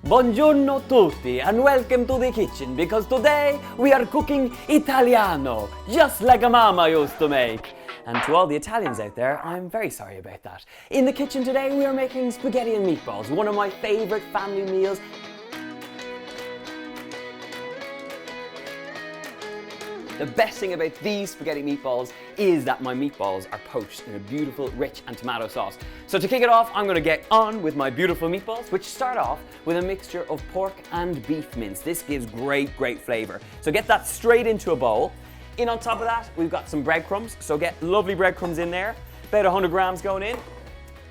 Buongiorno tutti and welcome to the kitchen because today we are cooking Italiano, just like a mama used to make. And to all the Italians out there, I'm very sorry about that. In the kitchen today we are making spaghetti and meatballs, one of my favourite family meals. The best thing about these spaghetti meatballs is that my meatballs are poached in a beautiful, rich and tomato sauce. So to kick it off, I'm going to get on with my beautiful meatballs, which start off with a mixture of pork and beef mince. This gives great flavour. So get that straight into a bowl. In on top of that, we've got some breadcrumbs. So get lovely breadcrumbs in there, about 100 grams going in.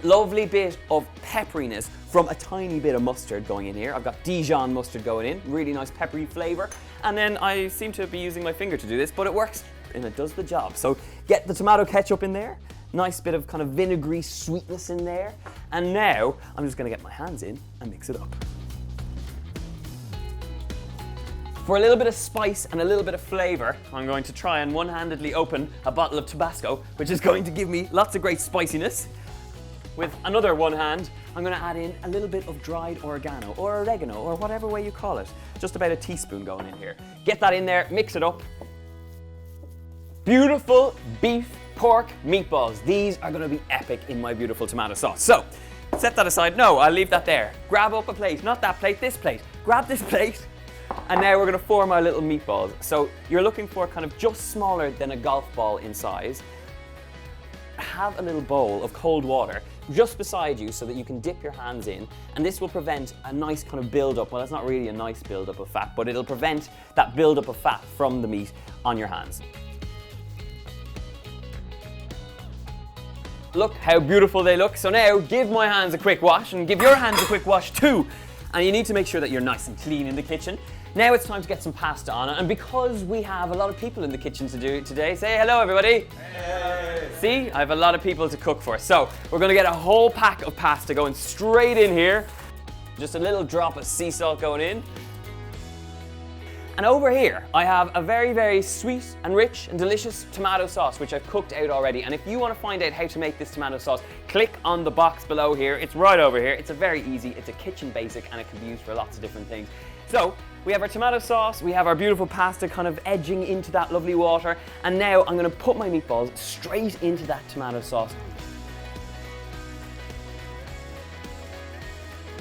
Lovely bit of pepperiness from a tiny bit of mustard going in here. I've got Dijon mustard going in, really nice peppery flavour. And then I seem to be using my finger to do this, but it works and it does the job. So get the tomato ketchup in there, nice bit of kind of vinegary sweetness in there. And now I'm just going to get my hands in and mix it up. For a little bit of spice and a little bit of flavour, I'm going to try and one-handedly open a bottle of Tabasco, which is going to give me lots of great spiciness. With another one hand, I'm going to add in a little bit of dried oregano or oregano or whatever way you call it. Just about a teaspoon going in here. Get that in there, mix it up. Beautiful beef pork meatballs. These are going to be epic in my beautiful tomato sauce. So, set that aside. No, I'll leave that there. Grab up a plate, not that plate, this plate. Grab this plate. And now we're going to form our little meatballs. So you're looking for kind of just smaller than a golf ball in size. Have a little bowl of cold water just beside you so that you can dip your hands in, and this will prevent a nice kind of build-up. Well, it's not really a nice build-up of fat, but it'll prevent that build-up of fat from the meat on your hands. Look how beautiful they look. So now give my hands a quick wash and give your hands a quick wash too. And you need to make sure that you're nice and clean in the kitchen. Now it's time to get some pasta on it, and because we have a lot of people in the kitchen to do it today, say hello everybody. Hey. See, I have a lot of people to cook for. So we're going to get a whole pack of pasta going straight in here. Just a little drop of sea salt going in. And over here, I have a very sweet and rich and delicious tomato sauce, which I've cooked out already. And if you want to find out how to make this tomato sauce, click on the box below here. It's right over here. It's a very easy, it's a kitchen basic, and it can be used for lots of different things. So we have our tomato sauce, we have our beautiful pasta kind of edging into that lovely water. And now I'm going to put my meatballs straight into that tomato sauce.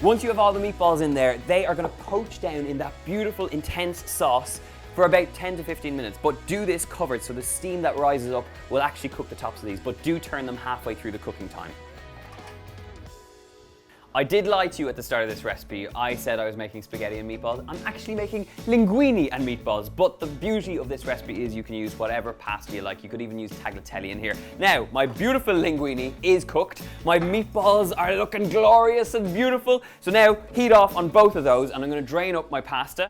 Once you have all the meatballs in there, they are going to poach down in that beautiful, intense sauce for about 10 to 15 minutes. But do this covered, so the steam that rises up will actually cook the tops of these, but do turn them halfway through the cooking time. I did lie to you at the start of this recipe. I said I was making spaghetti and meatballs. I'm actually making linguine and meatballs, but the beauty of this recipe is you can use whatever pasta you like. You could even use tagliatelle in here. Now, my beautiful linguine is cooked. My meatballs are looking glorious and beautiful. So now, heat off on both of those, and I'm going to drain up my pasta.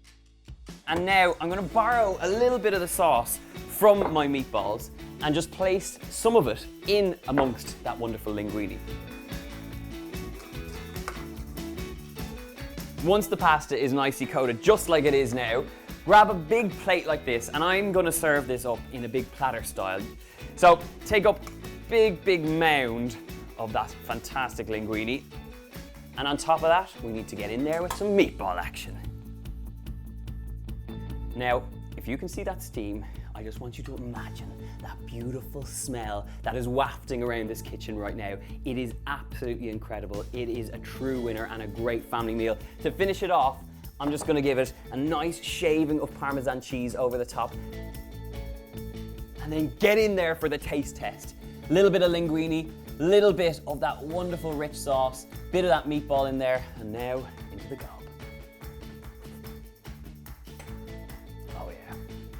And now, I'm going to borrow a little bit of the sauce from my meatballs and just place some of it in amongst that wonderful linguine. Once the pasta is nicely coated, just like it is now, grab a big plate like this, and I'm going to serve this up in a big platter style. So take up big mound of that fantastic linguine, and on top of that, we need to get in there with some meatball action. Now, if you can see that steam, I just want you to imagine that beautiful smell that is wafting around this kitchen right now. It is absolutely incredible. It is a true winner and a great family meal. To finish it off, I'm just going to give it a nice shaving of Parmesan cheese over the top. And then get in there for the taste test. A little bit of linguine, little bit of that wonderful rich sauce, bit of that meatball in there, and now into the gob. Oh yeah.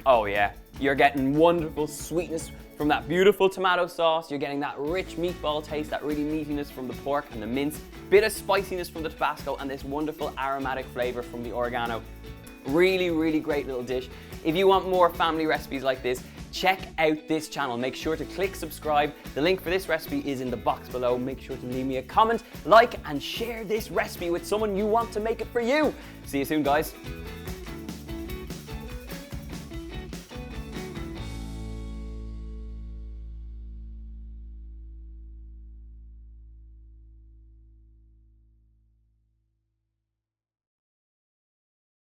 Oh yeah. You're getting wonderful sweetness from that beautiful tomato sauce. You're getting that rich meatball taste, that really meatiness from the pork and the mince, bit of spiciness from the Tabasco, and this wonderful aromatic flavor from the oregano. Really great little dish. If you want more family recipes like this, check out this channel. Make sure to click subscribe. The link for this recipe is in the box below. Make sure to leave me a comment, like, and share this recipe with someone you want to make it for you. See you soon, guys.